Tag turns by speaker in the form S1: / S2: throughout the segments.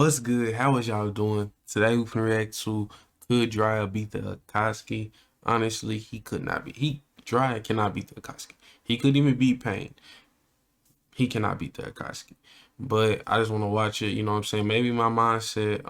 S1: What's good? How was y'all doing? Today we can react to could Jiraiya beat the Akatsuki? Honestly, he could not be. Jiraiya cannot beat the Akatsuki. He couldn't even beat Pain. He cannot beat the Akatsuki. But I just want to watch it, you know what I'm saying? Maybe my mindset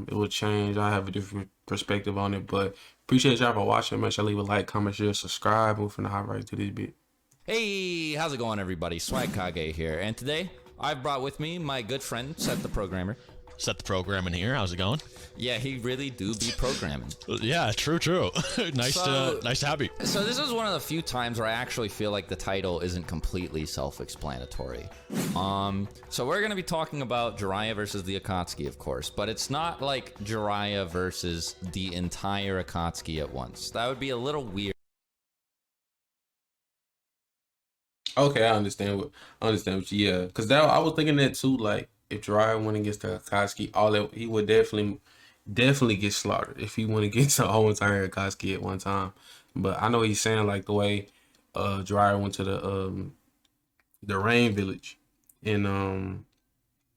S1: it will change. I have a different perspective on it. But appreciate y'all for watching. Make sure you leave a like, comment, share, subscribe. We're finna hop right to this bit.
S2: Hey, how's it going, everybody? Swag Kage here, and today I've brought with me my good friend, Seth the Programmer.
S3: Set the program in here. How's it going?
S2: Yeah, he really do be programming.
S3: Yeah, true. nice to have you.
S2: So this is one of the few times where I actually feel like the title isn't completely self-explanatory. So we're gonna be talking about Jiraiya versus the Akatsuki, of course, but it's not like Jiraiya versus the entire Akatsuki at once. That would be a little weird.
S1: Okay, yeah. Because that I was thinking that too, like, if Jiraiya went against the Akatsuki, he would definitely get slaughtered if he went against the whole entire Akatsuki at one time. But I know he's saying like the way Jiraiya went to the Rain Village and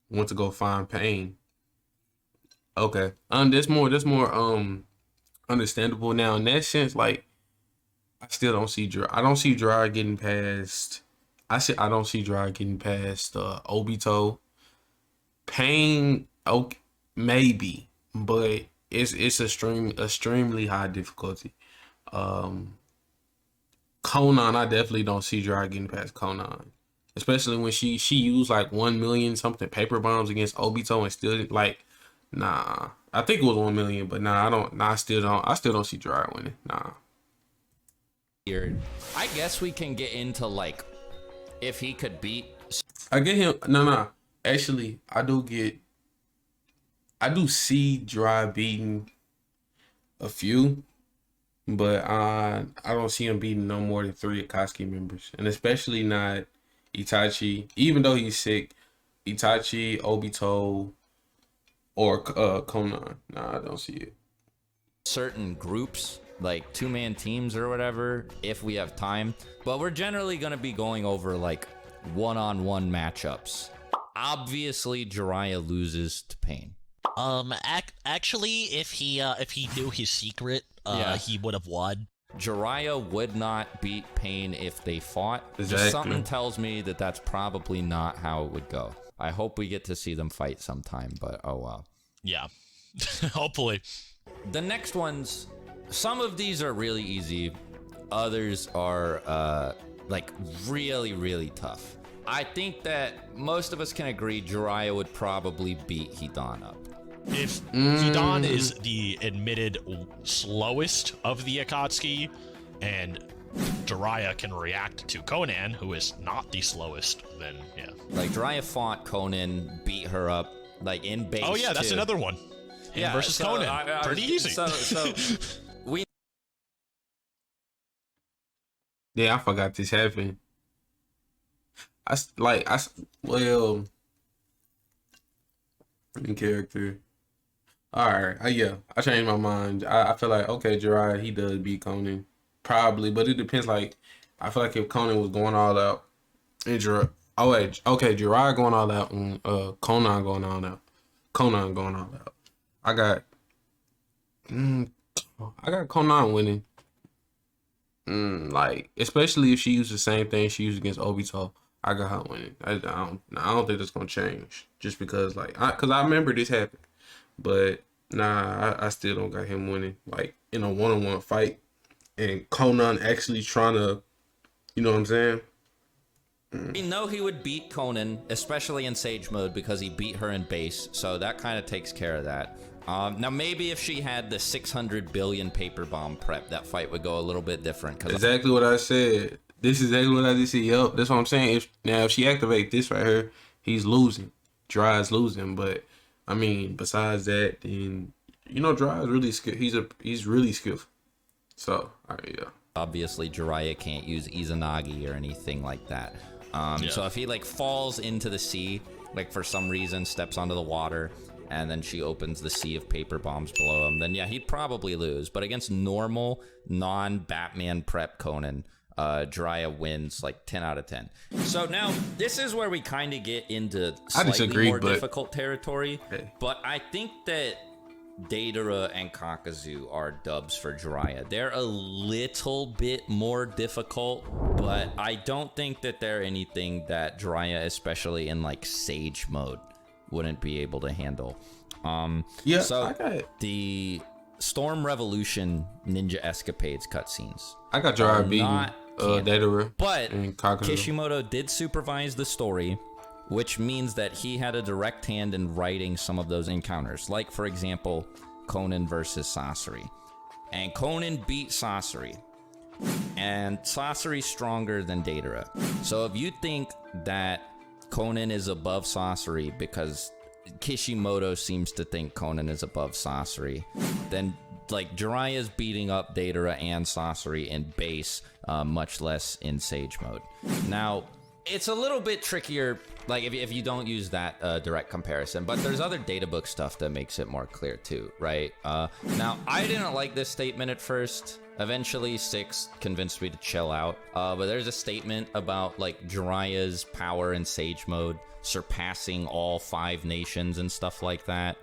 S1: went to go find Pain. Okay. That's more understandable now in that sense. Like, I still don't see I don't see Jiraiya getting past. I don't see Jiraiya getting past Obito. Pain, okay, maybe, but it's extremely high difficulty. Conan, I definitely don't see Jiraiya getting past Conan, especially when she used like 1 million something paper bombs against Obito and still like, nah. I think it was 1 million, but nah, I don't. Nah, I still don't see Jiraiya winning. Nah.
S2: I guess we can get into like if he could beat.
S1: I get him. No. Actually, I do see Jiraiya beating a few, but I don't see him beating no more than 3 Akatsuki members, and especially not Itachi. Even though he's sick, Itachi, Obito, or Conan. Nah, I don't see it.
S2: Certain groups, like 2-man teams or whatever, if we have time, but we're generally going to be going over like one-on-one matchups. Obviously Jiraiya loses to Pain.
S3: Actually, if he knew his secret, he would have won.
S2: Jiraiya would not beat Pain if they fought.
S1: Exactly.
S2: Just something tells me that that's probably not how it would go. I hope we get to see them fight sometime, but oh well.
S3: Yeah. Hopefully.
S2: The next ones, some of these are really easy, others are like really tough. I think that most of us can agree Jiraiya would probably beat Hidan up.
S3: If Hidan is the admitted slowest of the Akatsuki, and Jiraiya can react to Conan, who is not the slowest, then yeah.
S2: Like Jiraiya fought Conan, beat her up, like in base.
S3: Oh yeah, that's
S2: too.
S3: Another one. Him versus Conan. Pretty easy.
S2: So we.
S1: Yeah, I forgot this happened. Well, in character. All right, yeah, I changed my mind. I feel like, okay, Jiraiya, he does beat Conan, probably, but it depends. Like, I feel like if Conan was going all out, and Jiraiya going all out, and Conan going all out, I got Conan winning. Like, especially if she used the same thing she used against Obito. I got her winning. I don't think that's gonna change just because I remember this happened, but nah, I still don't got him winning like in a one-on-one fight, and Conan actually trying to, you know what I'm saying?
S2: We know he would beat Conan, especially in Sage mode because he beat her in base, so that kind of takes care of that. Now maybe if she had the 600 billion paper bomb prep, that fight would go a little bit different. Cause
S1: exactly what I said. This is exactly what I just said. Yup, that's what I'm saying. If she activate this right here, he's losing. Jiraiya's losing. But I mean, besides that, then Jiraiya's really skilled. He's really skillful. So yeah.
S2: Obviously, Jiraiya can't use Izanagi or anything like that. So if he like falls into the sea, like for some reason steps onto the water, and then she opens the sea of paper bombs below him, then yeah, he'd probably lose. But against normal, non-Batman prep Conan, Jiraiya wins like 10 out of 10. So now this is where we kind of get into
S1: I
S2: slightly
S1: disagree,
S2: more
S1: but
S2: difficult territory.
S1: Okay.
S2: But I think that Deidara and Kakuzu are dubs for Jiraiya. They're a little bit more difficult, but I don't think that they're anything that Jiraiya, especially in like Sage mode, wouldn't be able to handle.
S1: Yeah,
S2: so
S1: I got it.
S2: the Storm Revolution Ninja Escapades cutscenes.
S1: I got Jiraiya beating
S2: not canon.
S1: Deidara
S2: But
S1: and Kakuzu.
S2: Kishimoto did supervise the story, which means that he had a direct hand in writing some of those encounters. Like, for example, Conan versus Sasori. And Conan beat Sasori. And Sasori's stronger than Deidara. So if you think that Conan is above Sasori because Kishimoto seems to think Conan is above Sasori, then like Jiraiya's beating up Deidara and Sasori in base, much less in Sage mode. Now, it's a little bit trickier, like if you don't use that direct comparison, but there's other databook stuff that makes it more clear too, right? Now, I didn't like this statement at first. Eventually, 6 convinced me to chill out. But there's a statement about like Jiraiya's power in Sage mode surpassing all 5 nations and stuff like that.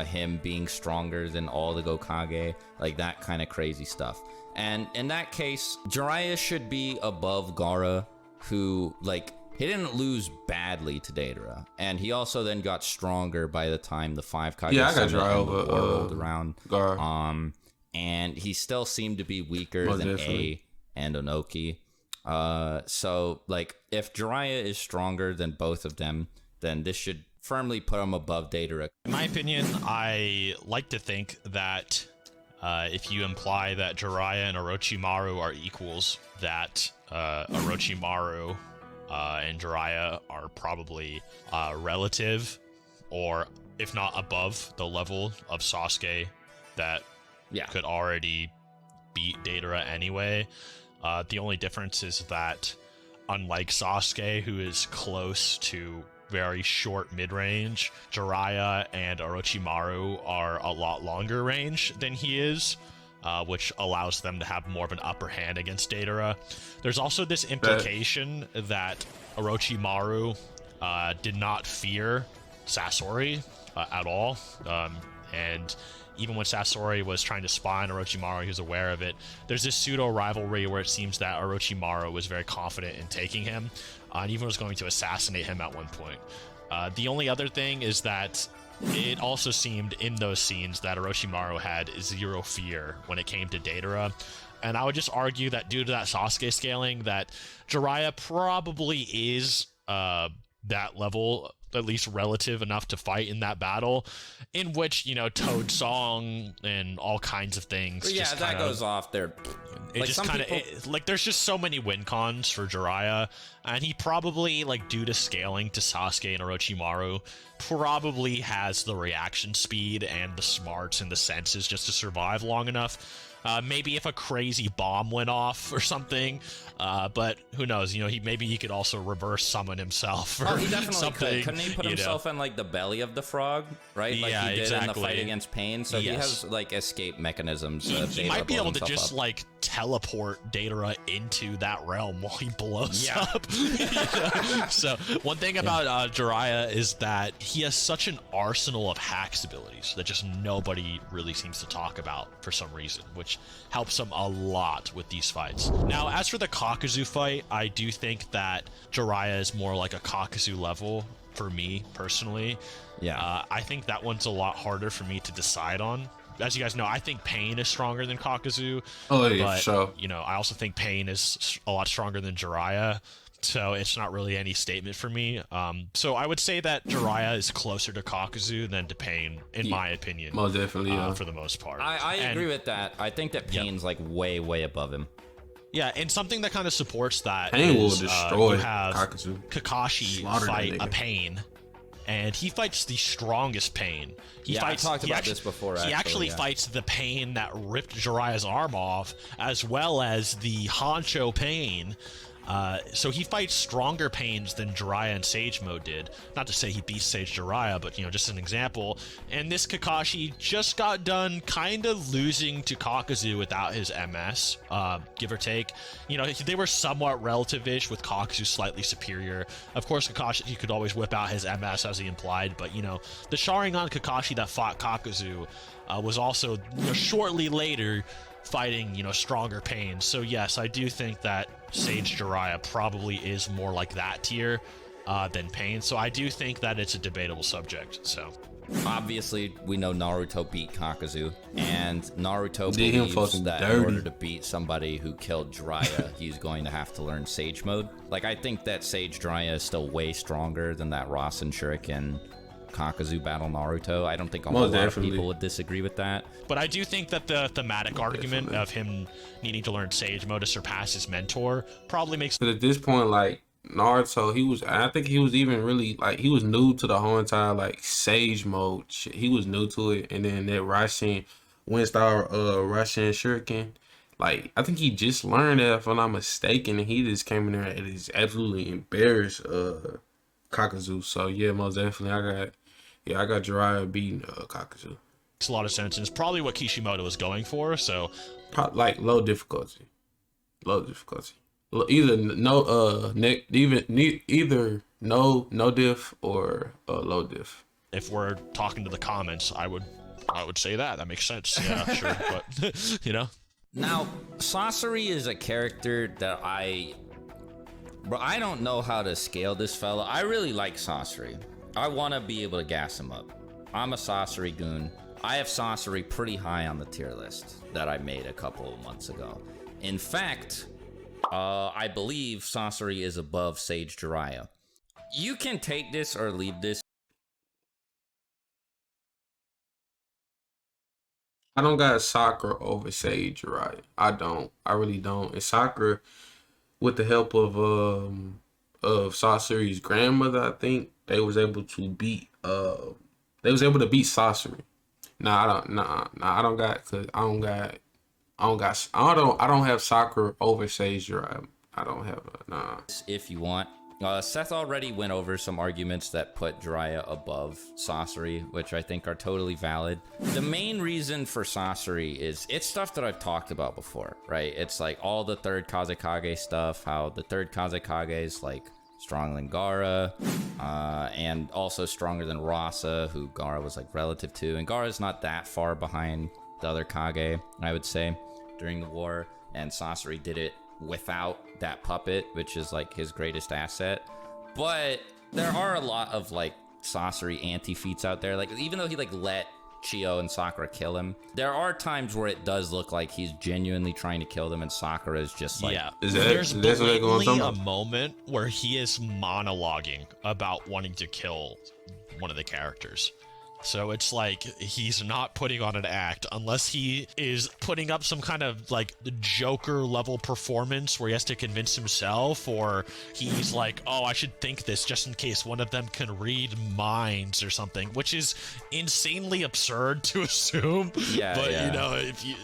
S2: Him being stronger than all the Gokage, like that kind of crazy stuff. And in that case, Jiraiya should be above Gaara, who like he didn't lose badly to Deidara, and he also then got stronger by the time the 5 Kage
S1: Yeah, I got
S2: Summit
S1: Jiraiya
S2: and the
S1: over,
S2: war rolled around.
S1: Gaara.
S2: And he still seemed to be weaker
S1: Most
S2: than
S1: definitely.
S2: A and Onoki. So like if Jiraiya is stronger than both of them, then this should firmly put him above Deidara.
S3: In my opinion, I like to think that if you imply that Jiraiya and Orochimaru are equals, that Orochimaru and Jiraiya are probably relative, or if not above the level of Sasuke that could already beat Deidara anyway. The only difference is that unlike Sasuke, who is close to very short mid-range, Jiraiya and Orochimaru are a lot longer range than he is, which allows them to have more of an upper hand against Deidara. There's also this implication that Orochimaru did not fear Sasori at all, and even when Sasori was trying to spy on Orochimaru, he was aware of it. There's this pseudo-rivalry where it seems that Orochimaru was very confident in taking him, and even was going to assassinate him at one point. The only other thing is that it also seemed in those scenes that Orochimaru had zero fear when it came to Deidara. And I would just argue that due to that Sasuke scaling, that Jiraiya probably is that level, at least relative enough to fight in that battle, in which, you know, Toad Song and all kinds of things.
S2: But yeah,
S3: just
S2: that goes off there.
S3: It
S2: Like,
S3: just
S2: some
S3: kind of
S2: people-
S3: like there's just so many win cons for Jiraiya, and he probably, like, due to scaling to Sasuke and Orochimaru, probably has the reaction speed and the smarts and the senses just to survive long enough. Maybe if a crazy bomb went off or something, but who knows? You know, maybe he could also reverse summon himself. Or
S2: Oh, he definitely
S3: something,
S2: could. Couldn't he put himself in like the belly of the frog, right? Like
S3: Yeah,
S2: he did in the
S3: exactly.
S2: fight against Pain. So he
S3: Yes.
S2: has like escape mechanisms.
S3: He might be able to
S2: blow
S3: just
S2: himself up.
S3: like teleport Deidara into that realm while he blows
S2: Yeah.
S3: up. So one thing about Jiraiya is that he has such an arsenal of hacks abilities that just nobody really seems to talk about for some reason, which helps him a lot with these fights. Now, as for the Kakuzu fight, I do think that Jiraiya is more like a Kakuzu level for me personally.
S2: Yeah.
S3: I think that one's a lot harder for me to decide on. As you guys know, I think Pain is stronger than Kakuzu.
S1: Oh, yeah,
S3: but,
S1: for sure.
S3: you know, I also think Pain is a lot stronger than Jiraiya, so it's not really any statement for me. So I would say that Jiraiya is closer to Kakuzu than to Pain, in my opinion.
S1: Most definitely, yeah.
S3: For the most part.
S2: I
S3: And-
S2: agree with that. I think that Pain's like way, way above him.
S3: Yeah, and something that kind of supports that
S1: Pain will
S3: is,
S1: destroy
S3: you have
S1: Kakuzu.
S3: Kakashi
S1: Slaughter that
S3: fight a
S1: nigga.
S3: Pain, and he fights the strongest Pain. He
S2: Yeah, I
S3: fights,
S2: talked
S3: he
S2: about
S3: actu-
S2: this before,
S3: He
S2: actually,
S3: actually
S2: yeah.
S3: fights the Pain that ripped Jiraiya's arm off, as well as the Honcho Pain, So he fights stronger pains than Jiraiya and Sage Mode did. Not to say he beats Sage Jiraiya, but, just an example. And this Kakashi just got done kind of losing to Kakuzu without his MS, give or take. They were somewhat relative-ish, with Kakuzu slightly superior. Of course, Kakashi could always whip out his MS, as he implied, but, the Sharingan Kakashi that fought Kakuzu was also, shortly later fighting, stronger pains. So yes, I do think that Sage Jiraiya probably is more like that tier than Pain. So I do think that it's a debatable subject. So
S2: Obviously, we know Naruto beat Kakuzu, and Naruto
S1: Did him
S2: believes
S1: fucking
S2: that in
S1: dirty.
S2: order to beat somebody who killed Jiraiya, he's going to have to learn Sage Mode. Like, I think that Sage Jiraiya is still way stronger than that Rasen Shuriken Kakuzu battle Naruto. I don't think a whole lot of people would disagree with that.
S3: But I do think that the thematic argument of him needing to learn Sage Mode to surpass his mentor probably makes...
S1: But at this point, like, Naruto, I think he was even really, like, he was new to the whole entire, like, Sage Mode shit. He was new to it. And then that Rasen, Rasen Shuriken, like, I think he just learned that, if I'm not mistaken, and he just came in there and is absolutely embarrassed Kakuzu. So, yeah, most definitely, I got Jiraiya beating Kakuzu.
S3: Makes a lot of sense, and it's probably what Kishimoto was going for, so...
S1: Like, low difficulty. Either no diff or low diff.
S3: If we're talking to the comments, I would say that makes sense. Yeah, sure, but
S2: Now, Sasori is a character that I don't know how to scale this fella. I really like Sasori. I want to be able to gas him up. I'm a Sasori goon. I have Sasori pretty high on the tier list that I made a couple of months ago. In fact, I believe Sasori is above Sage Jiraiya. You can take this or leave this.
S1: I don't got Sakura over Sage Jiraiya. I really don't. And Sakura, with the help of Sasori's grandmother, I think they was able to beat Sasori. I don't have Sakura over Sage Jiraiya. I don't have
S2: If you want. Seth already went over some arguments that put Jiraiya above Sasori, which I think are totally valid. The main reason for Sasori is it's stuff that I've talked about before, right? It's like all the third Kazekage stuff, how the third Kazekage is like stronger than Gaara, and also stronger than Rasa, who Gaara was like relative to. And Gaara's not that far behind the other Kage, I would say, during the war. And Sasori did it without that puppet, which is like his greatest asset. But there are a lot of like Sasori anti-feats out there. Like, even though he like let Chio and Sakura kill him, there are times where it does look like he's genuinely trying to kill them, and Sakura is just like...
S3: Yeah,
S1: there's
S3: blatantly a moment where he is monologuing about wanting to kill one of the characters. So it's like he's not putting on an act unless he is putting up some kind of like Joker level performance where he has to convince himself, or he's like, oh, I should think this just in case one of them can read minds or something, which is insanely absurd to assume.
S2: Yeah,
S3: but
S2: yeah.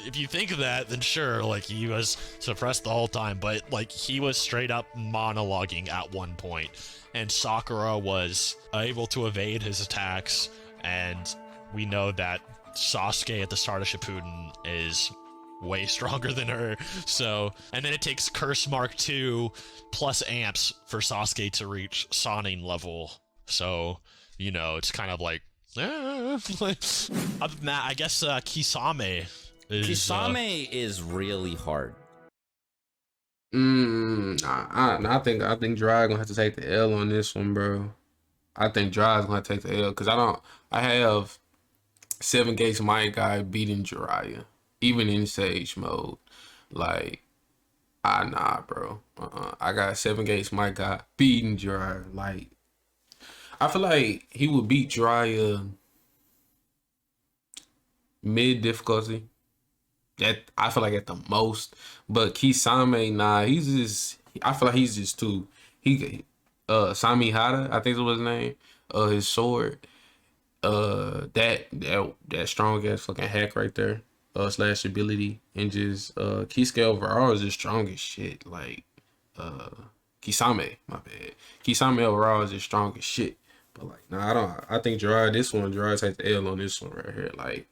S3: if you think of that, then sure, like he was suppressed the whole time, but like he was straight up monologuing at one point, and Sakura was able to evade his attacks. And we know that Sasuke at the start of Shippuden is way stronger than her. So, and then it takes Curse Mark 2 plus amps for Sasuke to reach Sannin level. So, it's kind of like, other than that, I guess Kisame is...
S2: Kisame is really hard.
S1: I think Jiraiya gonna have to take the L on this one, bro. I think Jiraiya's gonna take the L because I have 7 Gates my guy beating Jiraiya, even in Sage Mode. Like, bro. I got 7 Gates my guy beating Jiraiya. Like, I feel like he would beat Jiraiya mid difficulty. I feel like at the most, but Kisame, I feel like he's just too. Samihara, I think it was his name. His sword. That strong ass fucking hack right there. Slash ability, and just Kisuke overall is just strong as shit. Like, uh Kisame, my bad. Kisame overall is just strong as shit. But like, nah, I don't. I think Jiraiya takes the L on this one right here. Like,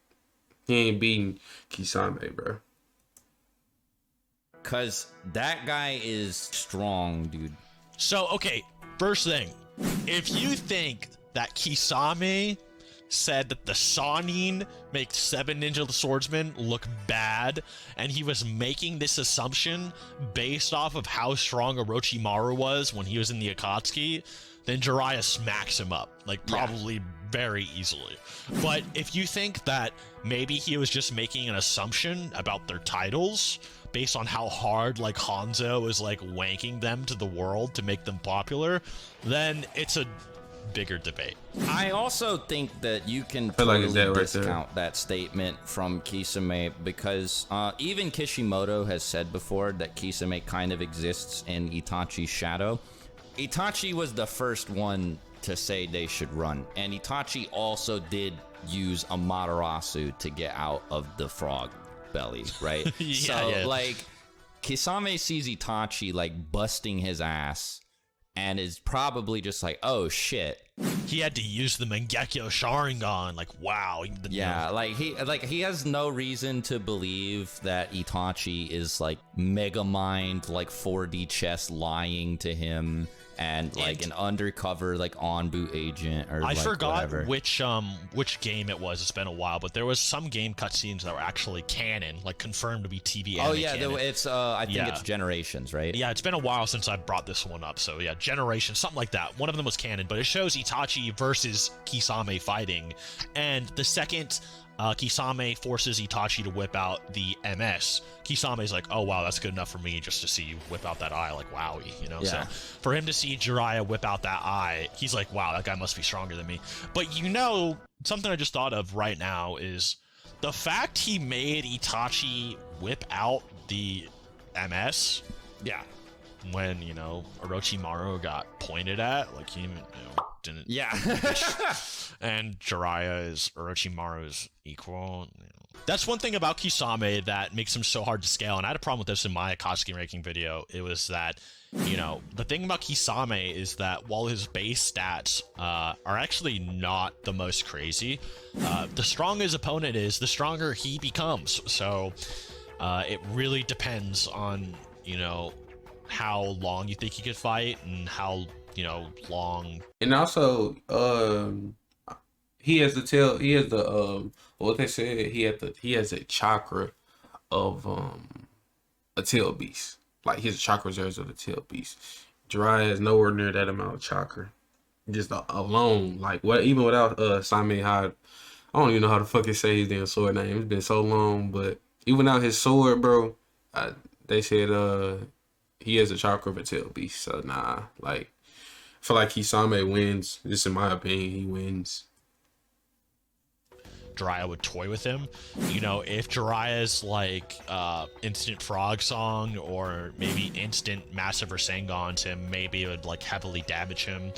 S1: he ain't beating Kisame, bro.
S2: Cause that guy is strong, dude.
S3: So, okay, first thing, if you think that Kisame said that the Sannin makes 7 Ninja Swordsmen look bad, and he was making this assumption based off of how strong Orochimaru was when he was in the Akatsuki, then Jiraiya smacks him up, like probably very easily. But if you think that maybe he was just making an assumption about their titles based on how hard like Hanzo is like wanking them to the world to make them popular, then it's a bigger debate.
S2: I also think that you can
S1: feel like it's
S2: totally
S1: that right there.
S2: discount that statement from Kisame because even Kishimoto has said before that Kisame kind of exists in Itachi's shadow. Itachi was the first one to say they should run, and Itachi also did use Amaterasu to get out of the frog belly, right? Like, Kisame sees Itachi like busting his ass and is probably just like, oh shit.
S3: He had to use the Mangekyo Sharingan, like wow.
S2: Like he has no reason to believe that Itachi is like Megamind, like 4D chess lying to him, and like an undercover like Anbu agent or
S3: I
S2: like
S3: forgot
S2: whatever.
S3: which game it was. It's been a while, but there was some game cutscenes that were actually canon, like confirmed to be TV.
S2: Oh yeah,
S3: canon.
S2: it's I think it's Generations, right?
S3: Yeah, it's been a while since I brought this one up, so yeah, Generation, something like that. One of them was canon, but it shows Itachi versus Kisame fighting, and the second Kisame forces Itachi to whip out the MS, Kisame's like, oh wow, that's good enough for me just to see you whip out that eye, like wowie, you know?
S2: Yeah.
S3: So for him to see Jiraiya whip out that eye, he's like, wow, that guy must be stronger than me. But you know, something I just thought of right now is the fact he made Itachi whip out the MS.
S2: Yeah.
S3: When, you know, Orochimaru got pointed at, like he didn't.
S2: Yeah.
S3: And Jiraiya is Orochimaru's equal. You know. That's one thing about Kisame that makes him so hard to scale, and I had a problem with this in my Akatsuki ranking video. It was that, you know, the thing about Kisame is that while his base stats are actually not the most crazy, the stronger his opponent is, the stronger he becomes. So it really depends on, you know, how long you think he could fight and how, you know, long.
S1: And also, he has what they said, he has a chakra of a tail beast. Like his chakra reserves of a tail beast. Jiraiya has nowhere near that amount of chakra. Just alone, like what, even without Samehad, I don't even know how the fuck it say his damn sword name. It's been so long, but even without his sword, bro, they said he has a chakra of a tail beast. So nah, like I feel like Kisame wins. Just in my opinion, he wins.
S3: Jiraiya would toy with him. You know, if Jiraiya's like instant frog song or maybe instant massive Rasengan to him, maybe it would like heavily damage him.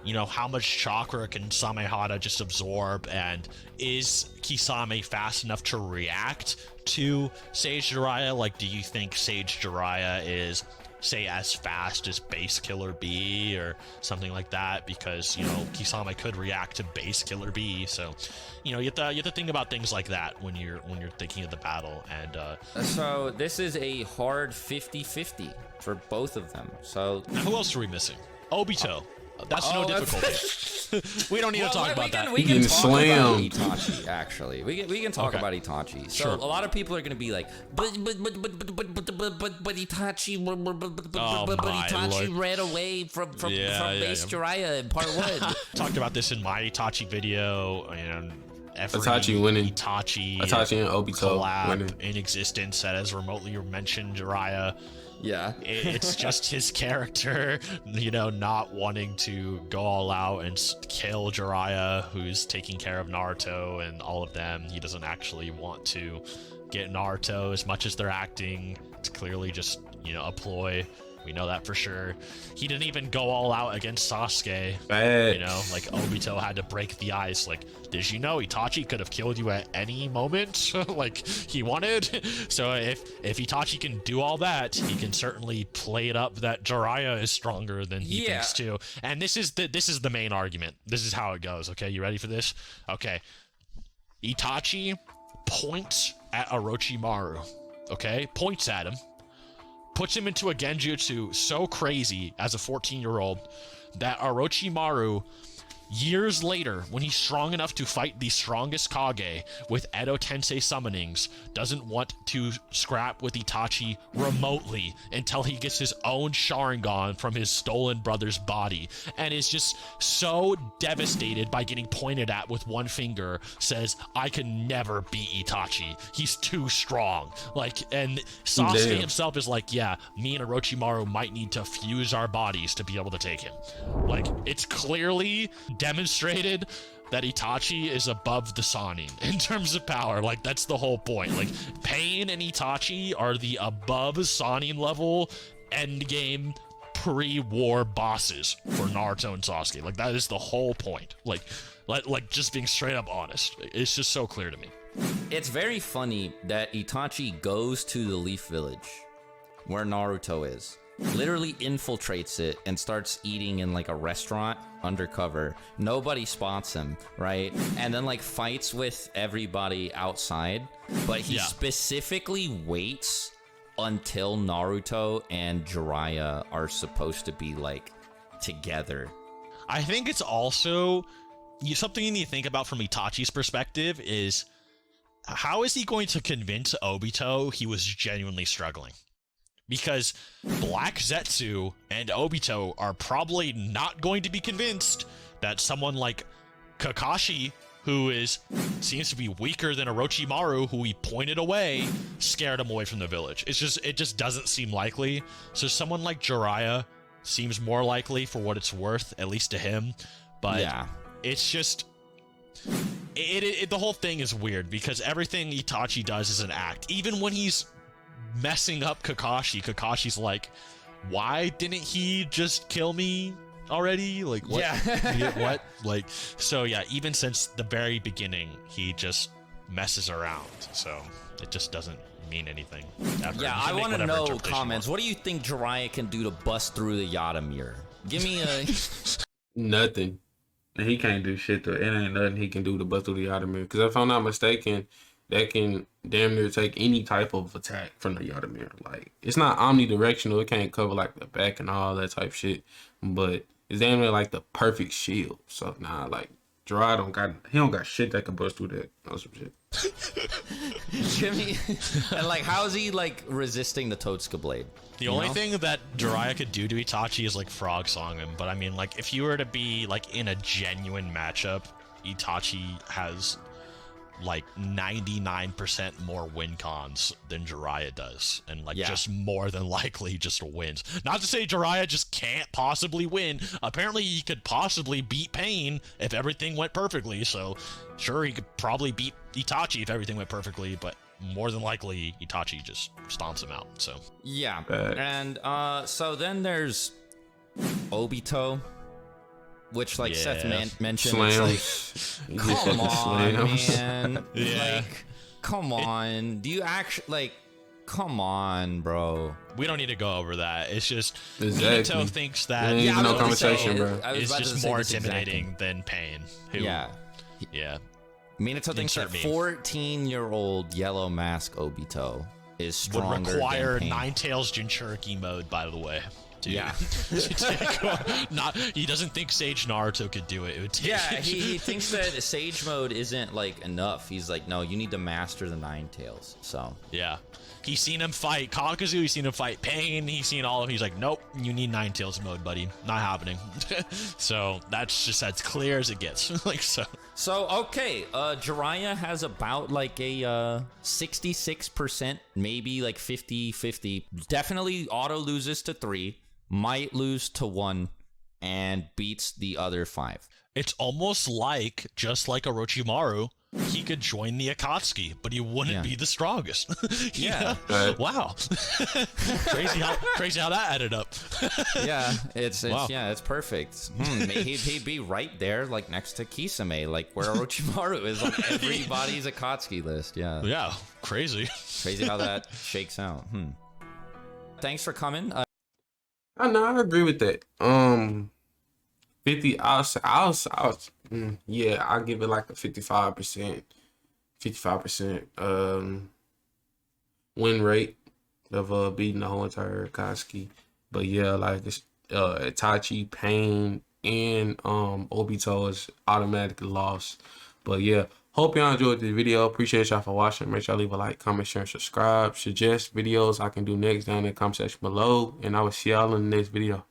S3: You know, how much chakra can Samehada just absorb, and is Kisame fast enough to react to Sage Jiraiya? Like, do you think Sage Jiraiya is, say, as fast as Base Killer B or something like that? Because, you know, Kisame could react to Base Killer B. So, you know, you have to think about things like that when you're thinking of the battle. And
S2: so this is a hard 50-50 for both of them. So
S3: now who else are we missing? Obito. That's no difficulty. We don't need to talk about that.
S2: We can talk
S1: slammed.
S2: about Itachi. Actually, we can talk about Itachi. So
S3: Sure.
S2: a lot of people are gonna be like, but Itachi, but Itachi
S3: Lord.
S2: ran away from
S3: Yeah.
S2: Base Jiraiya in part 1.
S3: Talked about this in my Itachi video, and every
S1: Itachi winning.
S3: Itachi
S1: and Obito
S3: collab
S1: winning.
S3: in existence that has remotely mentioned Jiraiya.
S2: Yeah.
S3: It's just his character, you know, not wanting to go all out and kill Jiraiya, who's taking care of Naruto and all of them. He doesn't actually want to get Naruto as much as they're acting. It's clearly just, you know, a ploy. We know that for sure. He didn't even go all out against Sasuke.
S1: Bad.
S3: You know, like Obito had to break the ice. Like, did you know Itachi could have killed you at any moment? Like he wanted. So if Itachi can do all that, he can certainly play it up that Jiraiya is stronger than he thinks too. And this is the main argument. This is how it goes. Okay, you ready for this? Okay. Itachi points at Orochimaru. Okay, points at him. Puts him into a genjutsu so crazy as a 14-year-old that Orochimaru, years later, when he's strong enough to fight the strongest Kage with Edo Tensei summonings, doesn't want to scrap with Itachi remotely until he gets his own Sharingan from his stolen brother's body, and is just so devastated by getting pointed at with one finger, says, I can never beat Itachi. He's too strong. Like, and Sasuke himself is like, yeah, me and Orochimaru might need to fuse our bodies to be able to take him. Like, it's clearly demonstrated that Itachi is above the Sannin in terms of power. Like, that's the whole point. Like, Pain and Itachi are the above Sannin level endgame pre-war bosses for Naruto and Sasuke. Like, that is the whole point. Like just being straight up honest. It's just so clear to me.
S2: It's very funny that Itachi goes to the Leaf Village where Naruto is, literally infiltrates it and starts eating in like a restaurant undercover. Nobody spots him, right? And then like fights with everybody outside, but he specifically waits until Naruto and Jiraiya are supposed to be like together.
S3: I think it's also something you need to think about from Itachi's perspective is, how is he going to convince Obito he was genuinely struggling? Because Black Zetsu and Obito are probably not going to be convinced that someone like Kakashi, who seems to be weaker than Orochimaru, who he pointed away, scared him away from the village. It just doesn't seem likely. So someone like Jiraiya seems more likely for what it's worth, at least to him. But yeah, it's just the whole thing is weird because everything Itachi does is an act. Even when he's messing up Kakashi's like, why didn't he just kill me already? Like, what? Yeah. What? Like, so yeah, even since the very beginning, he just messes around. So it just doesn't mean anything.
S2: Yeah, I want to know comments. What do you think Jiraiya can do to bust through the Yada mirror? Give me a...
S1: Nothing. He can't do shit though. It ain't nothing he can do to bust through the Yada mirror. Because if I'm not mistaken, that can damn near take any type of attack from the Yada mirror. Like, it's not omnidirectional. It can't cover like the back and all that type shit. But it's damn near like the perfect shield. So nah, like Jiraiya don't got shit that can bust through that. No some shit.
S2: Jimmy, and like, how is he like resisting the Totsuka blade?
S3: The only thing that Jiraiya could do to Itachi is like frog song him. But I mean, like, if you were to be like in a genuine matchup, Itachi has like 99% more win cons than Jiraiya does, and like just more than likely just wins. Not to say Jiraiya just can't possibly win. Apparently he could possibly beat Pain if everything went perfectly, so sure, he could probably beat Itachi if everything went perfectly, but more than likely Itachi just stomps him out. So
S2: yeah. And so then there's Obito, which, like Seth mentioned, it's like, come on, man. Like, come on. Do you actually, like, come on, bro.
S3: We don't need to go over that. It's just, Minato thinks that
S1: no conversation, bro.
S3: It's just more intimidating than Pain.
S2: Yeah. Minato thinks that 14-year-old Yellow Mask Obito is stronger
S3: would require
S2: than Pain.
S3: Ninetales Jinchuriki mode, by the way. Dude.
S2: Yeah.
S3: He doesn't think Sage Naruto could do it. It would take
S2: he thinks that Sage mode isn't like enough. He's like, no, you need to master the Ninetales. So
S3: yeah, he's seen him fight Kakuzu. He's seen him fight Pain. He's seen all of them. He's like, nope, you need Ninetales mode, buddy. Not happening. So that's just as clear as it gets. Like so.
S2: So okay, Jiraiya has about like a 66%, maybe like 50-50. Definitely auto loses to 3. Might lose to 1 and beats the other 5.
S3: It's almost like, just like Orochimaru, he could join the Akatsuki, but he wouldn't be the strongest.
S2: Yeah.
S1: Right.
S3: Wow. crazy how that added up.
S2: Yeah, it's
S3: Wow.
S2: yeah, it's perfect. He'd be right there, like next to Kisame, like where Orochimaru is on everybody's Akatsuki list. Yeah,
S3: Yeah, crazy.
S2: crazy how that shakes out. Thanks for coming.
S1: I know, I agree with that. 50. Yeah, I'll give it like a 55%, 55% win rate of beating the whole entire Akatsuki. But yeah, like it's Itachi, Pain, and Obito is automatically lost. But yeah, hope y'all enjoyed the video. Appreciate y'all for watching. Make sure y'all leave a like, comment, share, and subscribe. Suggest videos I can do next down in the comment section below. And I will see y'all in the next video.